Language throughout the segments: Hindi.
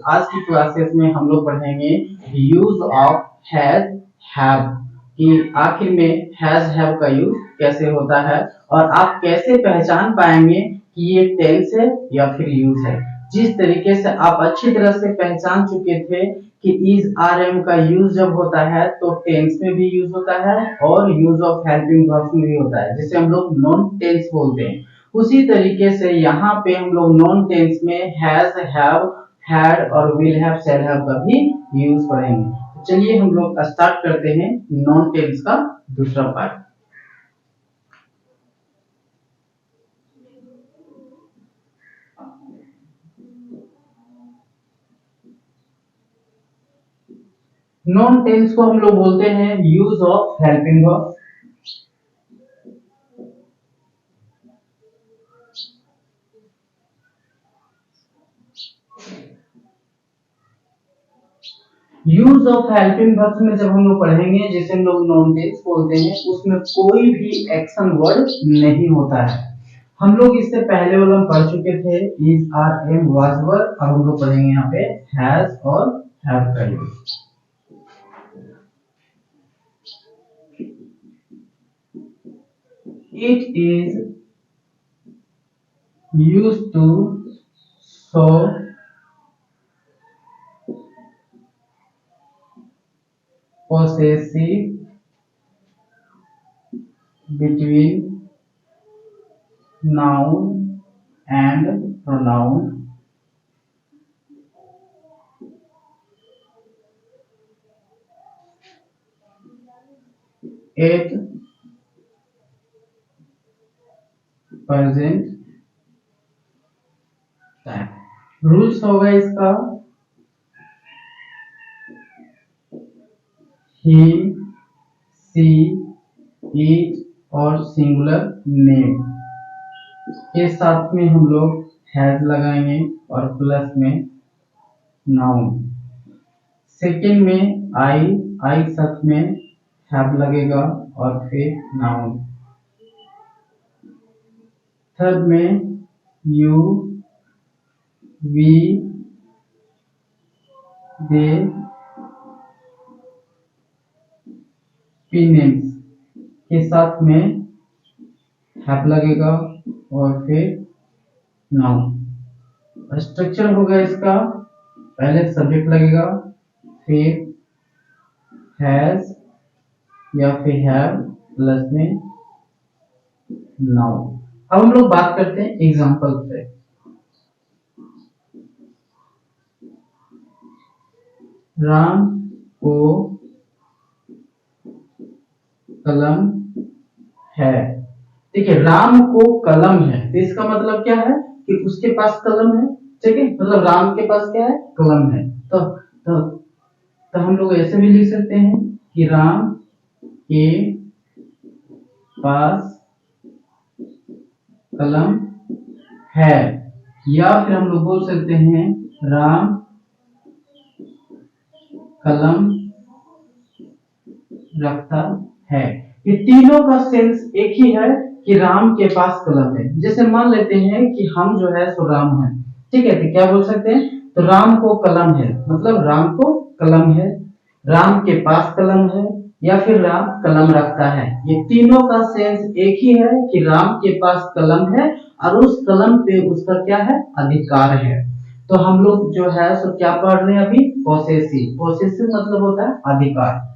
आज की क्लासेस में हम लोग पढ़ेंगे यूज ऑफ हैज हैव कि आखिर में हैज हैव का यूज कैसे होता है और आप कैसे पहचान पाएंगे कि ये टेंस है या फिर यूज है। जिस तरीके से आप अच्छी तरह से पहचान चुके थे कि इज आर एम का यूज जब होता है तो टेंस में भी यूज होता है और यूज ऑफ हेल्पिंग वर्ब्स में भी होता है, जिसे हम लोग नॉन टेंस बोलते हैं। उसी तरीके से यहाँ पे हम लोग नॉन टेंस में हैज हैव हैड और विल हैव शैल हैव का भी यूज पढ़ेंगे। तो चलिए हम लोग स्टार्ट करते हैं नॉन टेंस का दूसरा पार्ट। नॉन टेंस को हम लोग बोलते हैं use of helping verb. Use of helping verbs में जब हम लोग पढ़ेंगे, जिसे हम लोग नॉन टेंस बोलते हैं, उसमें कोई भी एक्शन वर्ड नहीं होता है। हम लोग इससे पहले वाला पढ़ चुके थे is are am was were. अब हम लोग पढ़ेंगे यहाँ पे हैज और हैव का use. It is used to show possessive between noun and pronoun. At present time. Rules होगा इसका he, she, it और सिंगुलर नेम के साथ में हम लोग हैज लगाएंगे और प्लस में नाउन। सेकंड में आई साथ में हैव लगेगा और फिर नाउन। थर्ड में यू, वी, दे, नेम्स के साथ में हैव लगेगा और फिर नाउन। स्ट्रक्चर होगा इसका, पहले सब्जेक्ट लगेगा, फिर हैज या फिर हैव प्लस में नाउन। अब हम लोग बात करते हैं एग्जांपल से। राम को कलम है। ठीक है, राम को कलम है तो इसका मतलब क्या है कि उसके पास कलम है। ठीक है, मतलब राम के पास क्या है, कलम है। तो हम लोग ऐसे भी लिख सकते हैं कि राम के पास कलम है, या फिर हम लोग बोल सकते हैं राम कलम रखता है। ये तीनों का सेंस एक ही है कि राम के पास कलम है। जैसे मान लेते हैं कि हम जो है सो राम है, ठीक है, तो क्या बोल सकते हैं, तो राम को कलम है, मतलब राम को कलम है, राम के पास कलम है, या फिर राम कलम रखता है। ये तीनों का सेंस एक ही है कि राम के पास कलम है और उस कलम पे उसका क्या है, अधिकार है। तो हम लोग जो है सो क्या पढ़ रहे हैं अभी, पॉसेसिव। पॉसेसिव मतलब होता है अधिकार।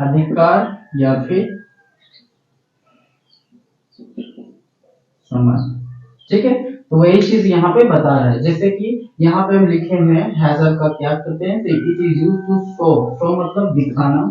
अधिकार या फिर समझ। ठीक है, तो वही चीज यहाँ पे बता रहा है। जैसे कि यहाँ पे हम लिखे हैं हैजर का क्या करते हैं, तो it is used to show. Show मतलब दिखाना।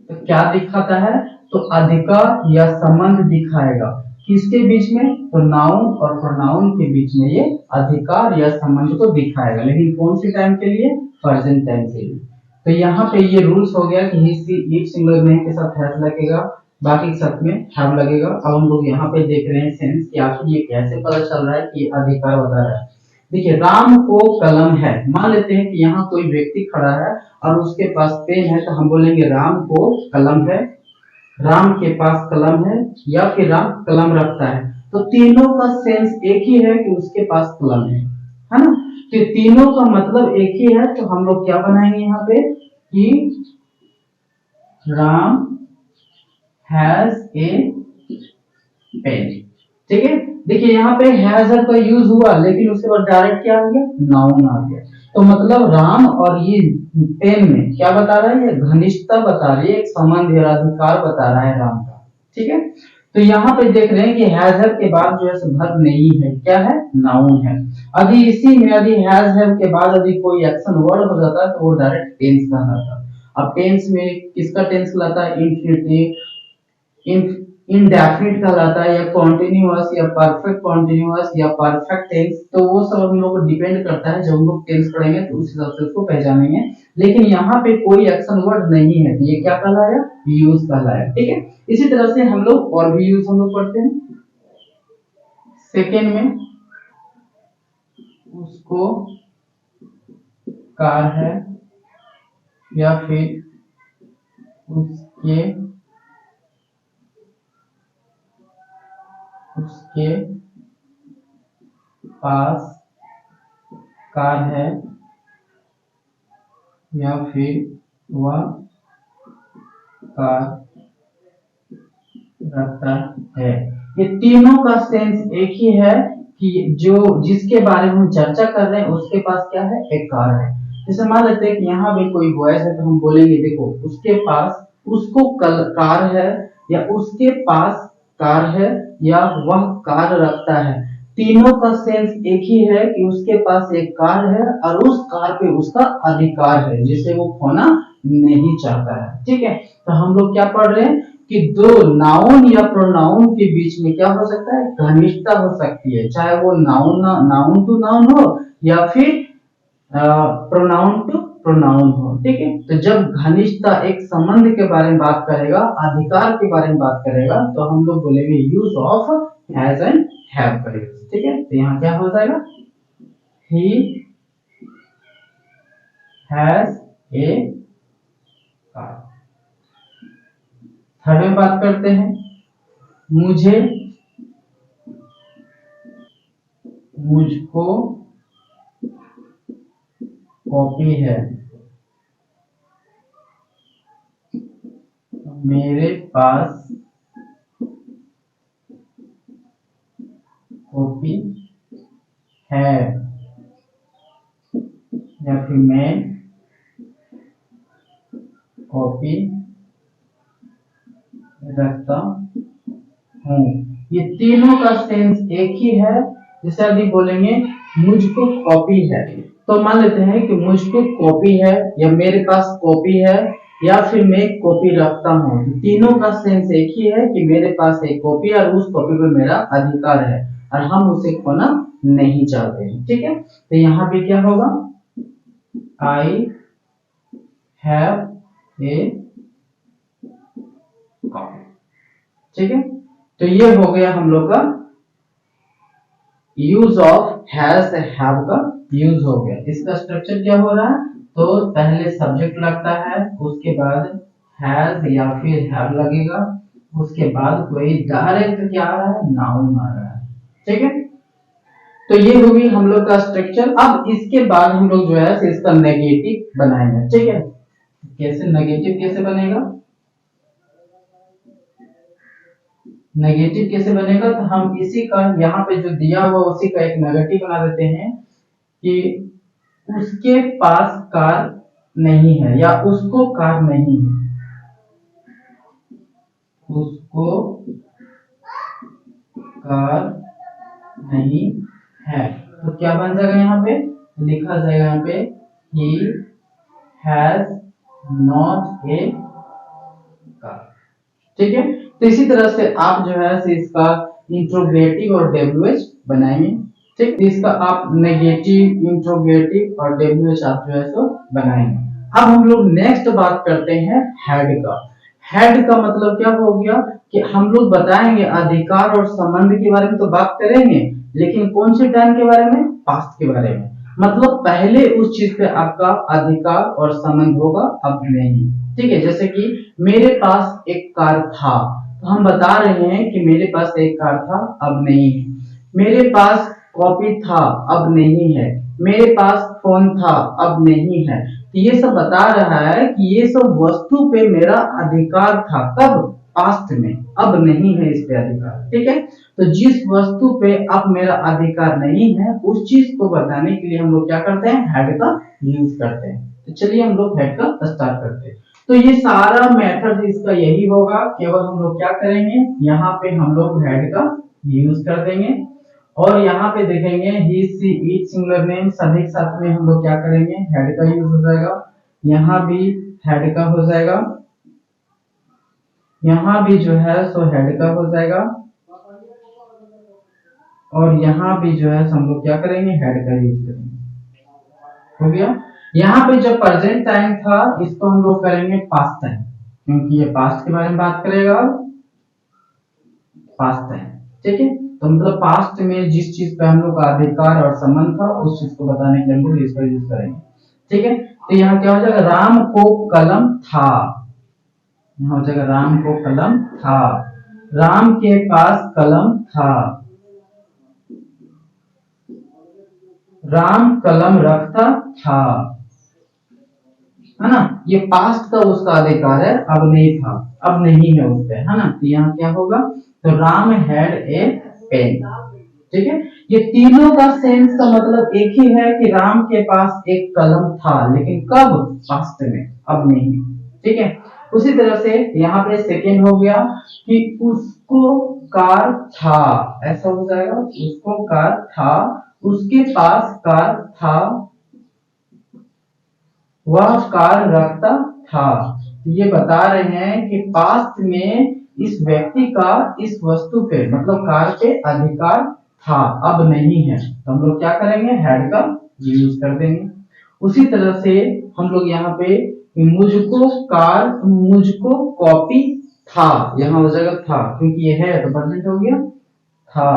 तो क्या दिखाता है, तो अधिकार या संबंध दिखाएगा। किसके बीच में, तो नाउन और प्रोनाउन के बीच में ये अधिकार या संबंध को दिखाएगा, लेकिन कौन सी टाइम के लिए, प्रेजेंट टाइम के लिए। तो यहाँ पे ये रूल्स हो गया कि ही, सी, इट सिंगुलर नेम के साथ हैज लगेगा, बाकी सब में हैव लगेगा। अब हम लोग यहाँ पे देख रहे हैं सेंस कि आखिर ये कैसे पता चल रहा है कि अधिकार बता रहा है। देखिए, राम को कलम है। मान लेते हैं कि यहाँ कोई व्यक्ति खड़ा है और उसके पास पेन है, तो हम बोलेंगे राम को कलम है। राम के पास कलम है या फिर राम कलम रखता है। तो तीनों का सेंस एक ही है कि उसके पास कलम है ना। तो तीनों का मतलब एक ही है, तो हम लोग क्या बनाएंगे यहाँ पे कि राम हैज ए पेन। ठीक है, देखिए यहाँ पे हैज का यूज हुआ, लेकिन उसके बाद डायरेक्ट क्या आ गया, नाउन आ गया। तो मतलब राम और ये पेन में क्या बता रहा है, ये घनिष्ठता बता रही है, एक संबंध या अधिकार बता रहा है राम का। ठीक है, तो यहाँ पे देख रहे हैं कि हैज के बाद जो है वर्ब नहीं है, क्या है, नाउन है। अभी इसी में यदि हैज के बाद यदि कोई एक्शन वर्ड हो जाता है तो वो डायरेक्ट टेंस कहलाता है। अब टेंस में किसका टेंस कहलाता है, इंफिनिटिव, इनडेफिनिट कहलाता है, या कॉन्टिन्यूअस, या परफेक्ट कॉन्टिन्यूअस, या परफेक्ट टेंस। तो वो सब हम लोग को डिपेंड करता है, जब हम लोग टेंस पढ़ेंगे तो उस हिसाब से उसको पहचानेंगे। लेकिन यहाँ पे कोई एक्शन वर्ड नहीं है, तो ये क्या कहलाया, यूज कहलाया। ठीक है, इसी तरह से हम लोग और भी यूज हम लोग पढ़ते हैं। सेकेंड में उसको कार है या फिर उसके पास कार है या फिर वह कार रखता है। ये तीनों का सेंस एक ही है कि जो जिसके बारे में हम चर्चा कर रहे हैं उसके पास क्या है, एक कार है। जैसे मान लेते हैं कि यहाँ भी कोई बॉयज है, तो हम बोलेंगे देखो उसके पास, उसको कार है, या उसके पास कार है, या वह कार रखता है। तीनों का सेंस एक ही है कि उसके पास एक कार है और उस कार पे उसका अधिकार है, जिसे वो खोना नहीं चाहता है। ठीक है, तो हम लोग क्या पढ़ रहे हैं कि दो नाउन या प्रोनाउन के बीच में क्या हो सकता है, घनिष्ठता हो सकती है, चाहे वो नाउन टू नाउन हो या फिर प्रोनाउन टू प्रोनाउन हो। ठीक है, तो जब घनिष्ठता एक संबंध के बारे में बात करेगा, अधिकार के बारे में बात करेगा, तो हम लोग बोलेंगे use of has and have करेंगे। ठीक है, तो यहाँ क्या हो जाएगा, he has a car. Third में बात करते हैं, मुझको कॉपी है, मेरे पास कॉपी है, या फिर मैं कॉपी रखता हूँ। ये तीनों का सेंस एक ही है। जैसे अभी बोलेंगे मुझको कॉपी है, तो मान लेते हैं कि मुझको कॉपी है, या मेरे पास कॉपी है, या फिर मैं कॉपी रखता हूँ। तो तीनों का सेंस एक ही है कि मेरे पास एक कॉपी और उस कॉपी पर मेरा अधिकार है और हम उसे खोना नहीं चाहते हैं। ठीक है, तो यहाँ पे क्या होगा, आई हैव ए कॉपी। ठीक है, तो ये हो गया हम लोग का यूज ऑफ हैज हैव का यूज हो गया। इसका स्ट्रक्चर क्या हो रहा है, तो पहले सब्जेक्ट लगता है, उसके बाद हैज या फिर हैव लगेगा, उसके बाद कोई डायरेक्ट क्या आ रहा है, नाउन आ रहा है। ठीक है, तो ये होगी हम लोग का स्ट्रक्चर। अब इसके बाद हम लोग जो है इसका नेगेटिव बनाएंगे। ठीक है, कैसे नेगेटिव कैसे बनेगा, नेगेटिव कैसे बनेगा, तो हम इसी का यहाँ पे जो दिया हुआ उसी का एक नेगेटिव बना देते हैं कि उसके पास कार नहीं है, या उसको कार नहीं है, उसको कार नहीं है। तो क्या बन जाएगा, यहाँ पे लिखा जाएगा, यहाँ पे he has not a car। ठीक है, तो इसी तरह से आप जो है इसका इंट्रोगेटिव और डब्ल्यूएच बनाएंगे। ठीक, इसका आप नेगेटिव, इंट्रोगेटिव और डब्ल्यूएच आप जो है सो बनाएंगे। अब हम लोग नेक्स्ट बात करते हैं हेड का। हेड का मतलब क्या हो गया कि हम लोग बताएंगे अधिकार और संबंध के बारे में तो बात करेंगे, लेकिन कौन से टाइम के बारे में, पास्ट के बारे में। मतलब पहले उस चीज पे आपका अधिकार और संबंध होगा, अब नहीं। ठीक है, जैसे कि मेरे पास एक कार था, तो हम बता रहे हैं कि मेरे पास एक कार था, अब नहीं है। मेरे पास कॉपी था, अब नहीं है। मेरे पास फोन था, अब नहीं है। तो ये सब बता रहा है कि ये सब वस्तु पे मेरा अधिकार था, कब? पास्ट में। अब नहीं है इस पे अधिकार। ठीक है, तो जिस वस्तु पे अब मेरा अधिकार नहीं है, उस चीज को बताने के लिए हम लोग क्या करते हैं? हैड का यूज करते हैं। तो चलिए हम लोग हैड का स्टार्ट करते हैं। तो ये सारा मेथड इसका यही होगा, केवल हम लोग क्या करेंगे, यहाँ पे हम लोग हैड का यूज कर देंगे, और यहाँ पे देखेंगे ही सी ईच सिंगुलर नेम सभी के साथ में हम लोग क्या करेंगे, हेड का यूज हो जाएगा। यहाँ भी हेड का हो जाएगा, यहाँ भी जो है सो हेड का हो जाएगा, और यहाँ भी जो है हम लोग क्या करेंगे, हेड का यूज करेंगे। हो गया। यहाँ पे जो प्रेजेंट टाइम था इसको हम लोग करेंगे पास्ट टाइम, क्योंकि ये पास्ट के बारे में बात करेगा, पास्ट टाइम। ठीक है, तो मतलब पास्ट में जिस चीज पे हम लोग का अधिकार और संबंध था, उस चीज को बताने के लिए हम लोग इसका यूज करेंगे। ठीक है, तो यहाँ क्या हो जाएगा, राम को कलम था। यहाँ हो जाएगा राम को कलम था, राम के पास कलम था, राम कलम रखता था। है ना, ये पास्ट का उसका अधिकार है, अब नहीं था, अब नहीं है उस पे, है ना। तो यहाँ क्या होगा, तो राम हैड ए पेन। ठीक है, ये तीनों का सेंस का मतलब एक ही है कि राम के पास एक कलम था, लेकिन कब? पास्ट में, अब नहीं। ठीक है, उसी तरह से यहाँ पे सेकेंड हो गया कि उसको कार था, ऐसा हो जाएगा, उसको कार था, उसके पास कार था, वह कार रखता था। ये बता रहे हैं कि पास्ट में इस व्यक्ति का इस वस्तु पे मतलब कार पे अधिकार था, अब नहीं है। तो हम लोग क्या करेंगे, हेड का यूज कर देंगे। उसी तरह से हम लोग यहाँ पे मुझको कॉपी था, यहाँ हो जाएगा था, क्योंकि ये है तो प्रेजेंट हो गया था,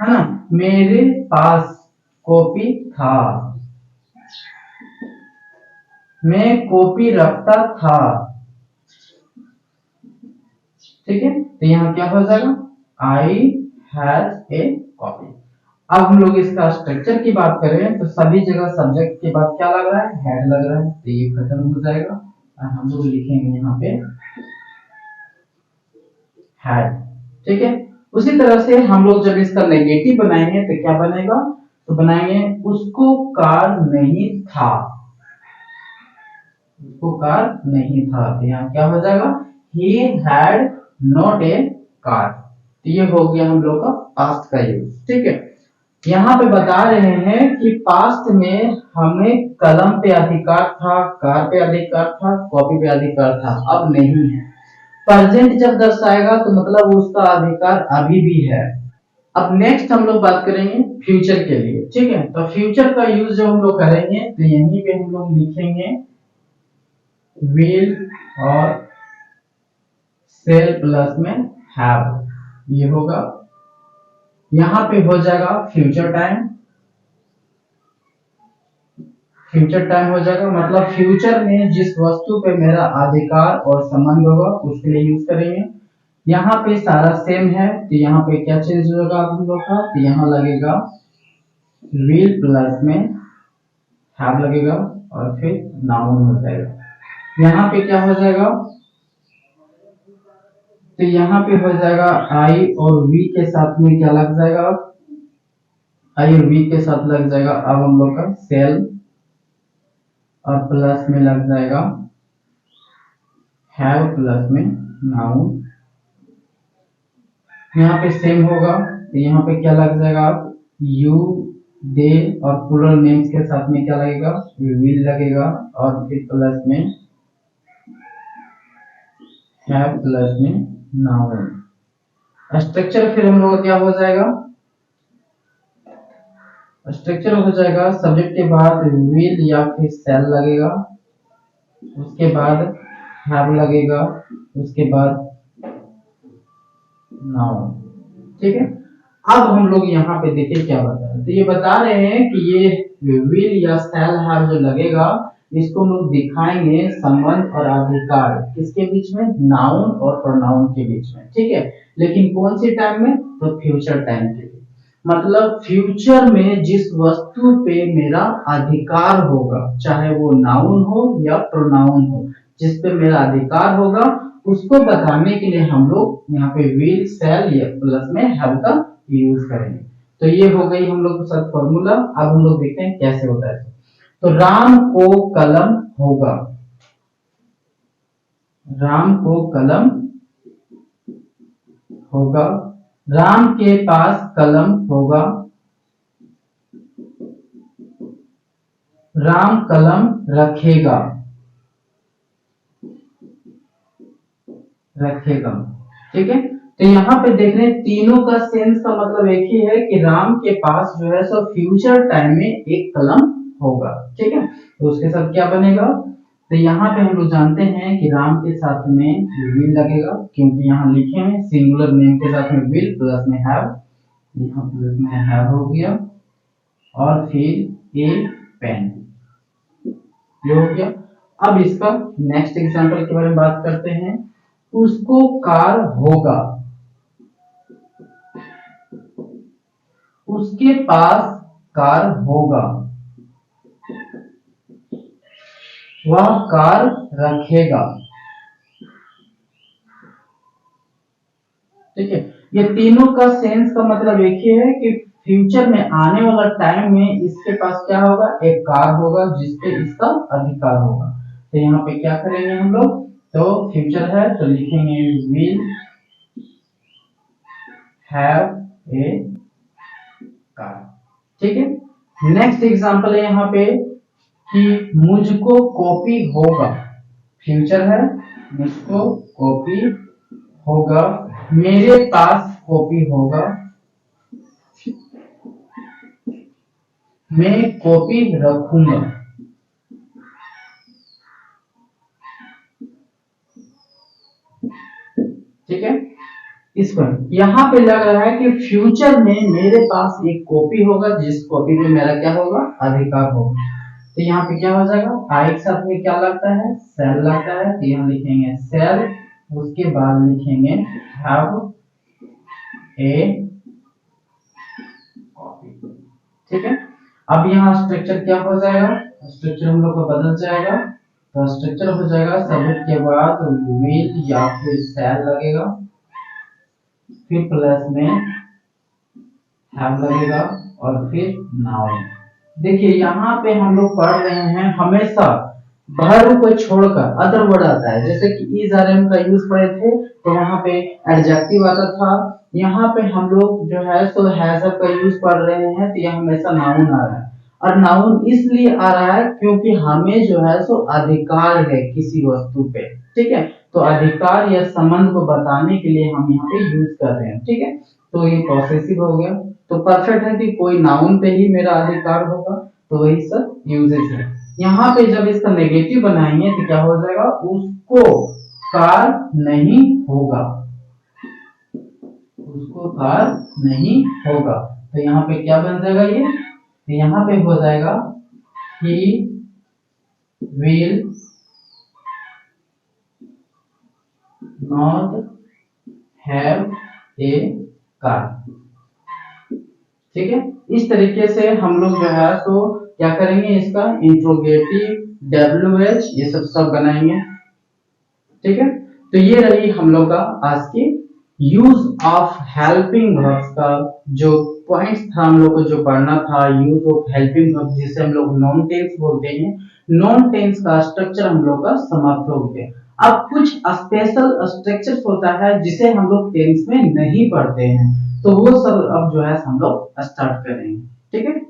है ना। मेरे पास कॉपी था, मैं कॉपी रखता था। ठीक है, तो यहाँ क्या हो जाएगा, आई हैज ए कॉपी। अब हम लोग इसका स्ट्रक्चर की बात करें तो सभी जगह सब्जेक्ट के बाद क्या लग रहा है, हेड लग रहा है, तो ये खत्म हो जाएगा और हम लोग लिखेंगे यहाँ पे हैड। ठीक है, उसी तरह से हम लोग जब इसका नेगेटिव बनाएंगे तो क्या बनेगा, तो बनाएंगे उसको कार नहीं था, उसको कार नहीं था। तो यहाँ क्या हो जाएगा, he had not a car। तो ये हो गया हम लोग का पास्ट का यूज। ठीक है, यहाँ पे बता रहे हैं कि पास्ट में हमें कलम पे अधिकार था, कार पे अधिकार था, कॉपी पे अधिकार था, अब नहीं है। प्रेजेंट जब दर्शाएगा तो मतलब उसका अधिकार अभी भी है। अब नेक्स्ट हम लोग बात करेंगे फ्यूचर के लिए। ठीक है, तो फ्यूचर का यूज जब हम लोग करेंगे तो यहीं पे हम लोग लिखेंगे विल और सेल प्लस में हैव, ये होगा। यहां पे हो जाएगा फ्यूचर टाइम, फ्यूचर टाइम हो जाएगा मतलब फ्यूचर में जिस वस्तु पे मेरा अधिकार और संबंध होगा उसके लिए यूज करेंगे। यहाँ पे सारा सेम है, तो यहाँ पे क्या चेंज होगा हम लोग का, तो यहाँ लगेगा विल प्लस में हैव लगेगा और फिर नाउन हो जाएगा। यहाँ पे क्या हो जाएगा, तो यहाँ पे हो जाएगा आई और वी के साथ में क्या लग जाएगा, आई और वी के साथ लग जाएगा अब हम लोग का सेल, और प्लस में लग जाएगा हैव प्लस में नाउन। यहाँ पे सेम होगा, तो यहाँ पे क्या लग जाएगा, यू दे और प्लूरल नेम्स के साथ में क्या लगेगा, विल लगेगा, और फिर प्लस में हैव प्लस में नाउन। स्ट्रक्चर फिर हम लोग क्या हो जाएगा, स्ट्रक्चर हो जाएगा सब्जेक्ट के बाद विल या फिर सेल लगेगा, उसके बाद हैव लगेगा, उसके बाद नाउन। ठीक है, अब हम लोग यहाँ पे देखिए क्या बता रहे हैं। तो ये बता रहे हैं कि ये विल या शैल हैव जो लगेगा, इसको हम लोग दिखाएंगे संबंध और अधिकार किसके बीच में, नाउन और प्रोनाउन के बीच में, ठीक है। लेकिन कौन सी टाइम में, तो फ्यूचर टाइम के लिए। मतलब फ्यूचर में जिस वस्तु पे मेरा अधिकार होगा, चाहे वो नाउन हो या प्रोनाउन हो, जिस पे मेरा अधिकार होगा, उसको बताने के लिए हम लोग यहाँ पे विल शैल या प्लस में हैव का यूज करेंगे। तो ये हो गई हम लोग के साथ फॉर्मूला। अब हम लोग देखते हैं कैसे होता है। तो राम को कलम होगा, राम को कलम होगा, राम के पास कलम होगा, राम कलम रखेगा, रखेगा, ठीक है। तो यहाँ पे देख रहे हैं तीनों का सेंस का मतलब एक ही है कि राम के पास जो है सो फ्यूचर टाइम में एक कलम होगा, ठीक है। तो उसके साथ क्या बनेगा, तो यहाँ पे हम लोग जानते हैं कि राम के साथ में विल लगेगा, क्योंकि यहाँ लिखे हैं सिंगुलर नेम के साथ में विल प्लस में हैव, यहाँ प्लस में हैव हो गया, और फिर ए पेन, ये हो गया। अब इसका नेक्स्ट एग्जांपल के बारे में बात करते हैं। उसको कार होगा, उसके पास कार होगा, वह कार रखेगा, ठीक है। ये तीनों का सेंस का मतलब एक ही है कि फ्यूचर में आने वाला टाइम में इसके पास क्या होगा, एक कार होगा जिसपे इसका अधिकार होगा। तो यहाँ पे क्या करेंगे हम लोग, तो फ्यूचर है तो लिखेंगे विल हैव ए कार, ठीक है। नेक्स्ट एग्जांपल है यहाँ पे कि मुझको कॉपी होगा, फ्यूचर है, मुझको कॉपी होगा, मेरे पास कॉपी होगा, मैं कॉपी रखूंगा, ठीक है। इस पर यहाँ पे लग रहा है कि फ्यूचर में मेरे पास एक कॉपी होगा जिस कॉपी पे मेरा क्या होगा, अधिकार होगा। तो यहाँ पे क्या हो जाएगा, आई के साथ में क्या लगता है, सेल लगता है, तो यहाँ लिखेंगे सेल, उसके बाद लिखेंगे हैव ए कॉपी, ठीक है। अब यहाँ स्ट्रक्चर क्या हो जाएगा, स्ट्रक्चर हम लोग को बदल जाएगा। तो स्ट्रक्चर हो जाएगा सबूत के बाद विल या फिर शैल लगेगा, फिर प्लस में हैव लगेगा, और फिर नाउन। देखिए यहाँ पे हम लोग पढ़ रहे हैं हमेशा वर्ब को छोड़कर अदर वर्ड आता है, जैसे कि इज आर एम का यूज पढ़े थे तो वहां पे एडजेक्टिव आता था। यहाँ पे हम लोग जो है सो हैज का यूज पढ़ रहे हैं, तो यह हमेशा नाउन आ रहा है। और नाउन इसलिए आ रहा है क्योंकि हमें जो है सो अधिकार है किसी वस्तु पे, ठीक है। तो अधिकार या संबंध को बताने के लिए हम यहाँ पे यूज कर रहे हैं, ठीक है। तो ये पॉसेसिव हो गया। तो परफेक्ट है कि कोई नाउन पे ही मेरा अधिकार होगा, तो वही सब यूजेस है। यहाँ पे जब इसका नेगेटिव बनाएंगे तो क्या हो जाएगा, उसको कार नहीं होगा, उसको कार नहीं होगा। तो यहाँ पे क्या बन जाएगा ये, तो यहाँ पे हो जाएगा he will not have a car, ठीक है। इस तरीके से हम लोग जो है तो क्या करेंगे, इसका इंट्रोगेटिव WH ये सब बनाएंगे, ठीक है। तो ये रही हम लोग का आज की यूज ऑफ हेल्पिंग वर्ब्स का जो पॉइंट्स था, हम लोग को जो पढ़ना था, यूज ऑफ हेल्पिंग वर्ब जिसे हम लोग नॉन टेंस बोलते हैं। नॉन टेंस का स्ट्रक्चर हम लोग का समाप्त हो गया। अब कुछ स्पेशल स्ट्रक्चर्स होता है जिसे हम लोग टेंस में नहीं पढ़ते हैं, तो वो सब अब जो है हम लोग स्टार्ट करेंगे, ठीक है।